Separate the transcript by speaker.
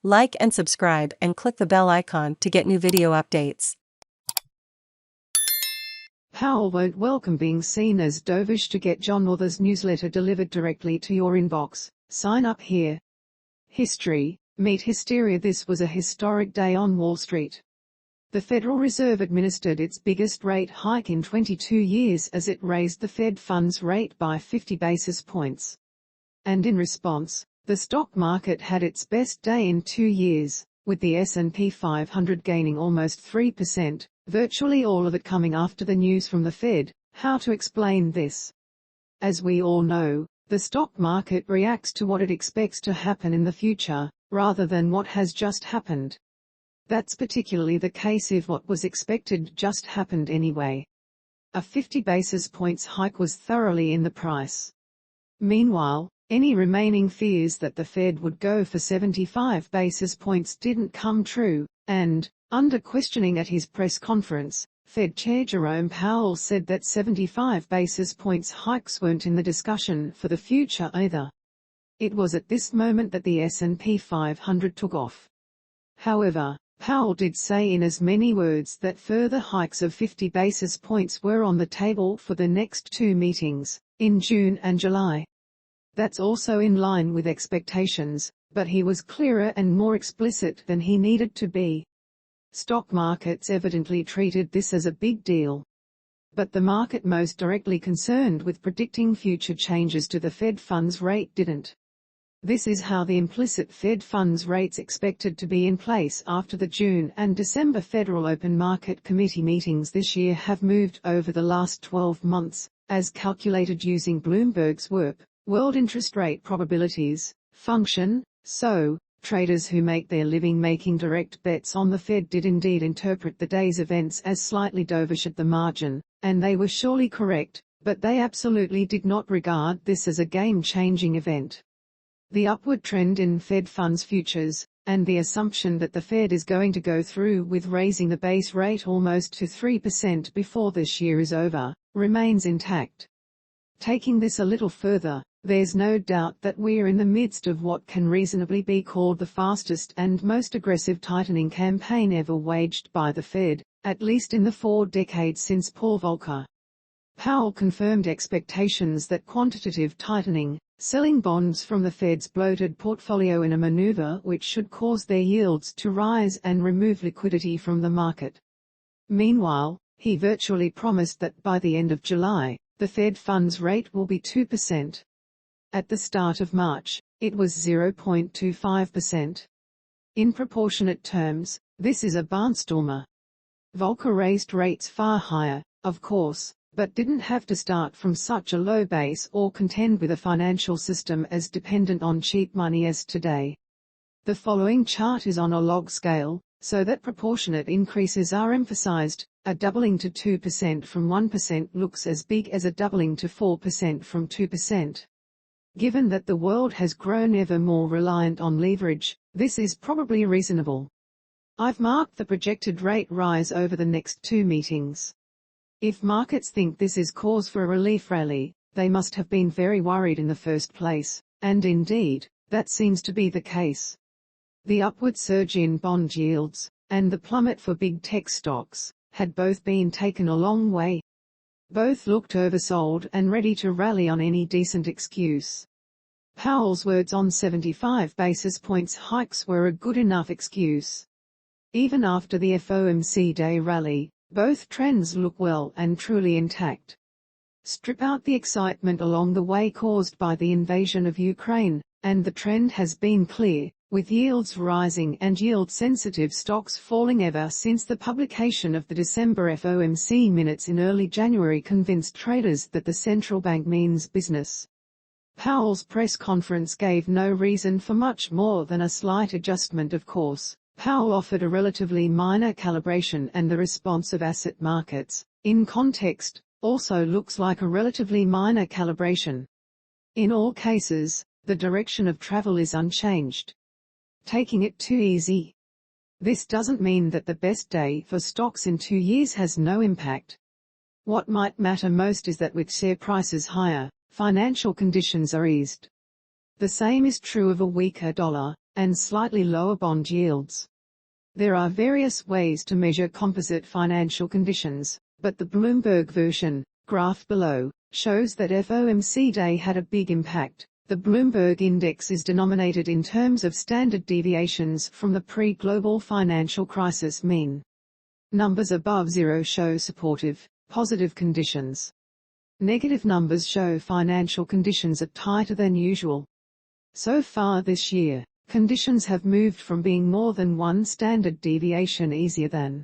Speaker 1: Like and subscribe and click the bell icon to get new video updates.
Speaker 2: Powell won't welcome being seen as dovish. To get John Authers' newsletter delivered directly to your inbox, sign up here. History, meet Hysteria. This was a historic day on Wall Street. The Federal Reserve administered its biggest rate hike in 22 years as it raised the Fed funds rate by 50 basis points. And in response, the stock market had its best day in 2 years, with the S&P 500 gaining almost 3%, virtually all of it coming after the news from the Fed. How to explain this? As we all know, the stock market reacts to what it expects to happen in the future, rather than what has just happened. That's particularly the case if what was expected just happened anyway. A 50 basis points hike was thoroughly in the price. Meanwhile, any remaining fears that the Fed would go for 75 basis points didn't come true, and, under questioning at his press conference, Fed Chair Jerome Powell said that 75 basis points hikes weren't in the discussion for the future either. It was at this moment that the S&P 500 took off. However, Powell did say in as many words that further hikes of 50 basis points were on the table for the next 2 meetings, in June and July. That's also in line with expectations, but he was clearer and more explicit than he needed to be. Stock markets evidently treated this as a big deal. But the market most directly concerned with predicting future changes to the Fed funds rate didn't. This is how the implicit Fed funds rates expected to be in place after the June and December Federal Open Market Committee meetings this year have moved over the last 12 months, as calculated using Bloomberg's WIRP, World Interest Rate Probabilities, function. So, traders who make their living making direct bets on the Fed did indeed interpret the day's events as slightly dovish at the margin, and they were surely correct, but they absolutely did not regard this as a game-changing event. The upward trend in Fed funds futures, and the assumption that the Fed is going to go through with raising the base rate almost to 3% before this year is over, remains intact. Taking this a little further, there's no doubt that we're in the midst of what can reasonably be called the fastest and most aggressive tightening campaign ever waged by the Fed, at least in the 4 decades since Paul Volcker. Powell confirmed expectations that quantitative tightening, selling bonds from the Fed's bloated portfolio in a maneuver which should cause their yields to rise and remove liquidity from the market. Meanwhile, he virtually promised that by the end of July, the Fed funds rate will be 2%. At the start of March, it was 0.25%. In proportionate terms, this is a barnstormer. Volcker raised rates far higher, of course, but didn't have to start from such a low base or contend with a financial system as dependent on cheap money as today. The following chart is on a log scale, so that proportionate increases are emphasized. A doubling to 2% from 1% looks as big as a doubling to 4% from 2%. Given that the world has grown ever more reliant on leverage, this is probably reasonable. I've marked the projected rate rise over the next 2 meetings. If markets think this is cause for a relief rally, they must have been very worried in the first place, and indeed, that seems to be the case. The upward surge in bond yields, and the plummet for big tech stocks, had both been taken a long way. Both looked oversold and ready to rally on any decent excuse. Powell's words on 75 basis points hikes were a good enough excuse. Even after the FOMC day rally, both trends look well and truly intact. Strip out the excitement along the way caused by the invasion of Ukraine, and the trend has been clear, with yields rising and yield-sensitive stocks falling ever since the publication of the December FOMC minutes in early January convinced traders that the central bank means business. Powell's press conference gave no reason for much more than a slight adjustment. Of course, Powell offered a relatively minor calibration, and the response of asset markets, in context, also looks like a relatively minor calibration. In all cases, the direction of travel is unchanged. Taking it too easy. This doesn't mean that the best day for stocks in 2 years has no impact. What might matter most is that with share prices higher, financial conditions are eased. The same is true of a weaker dollar, and slightly lower bond yields. There are various ways to measure composite financial conditions, but the Bloomberg version, graph below, shows that FOMC day had a big impact. The Bloomberg index is denominated in terms of standard deviations from the pre-global financial crisis mean. Numbers above zero show supportive, positive conditions. Negative numbers show financial conditions are tighter than usual. So far this year, conditions have moved from being more than one standard deviation easier than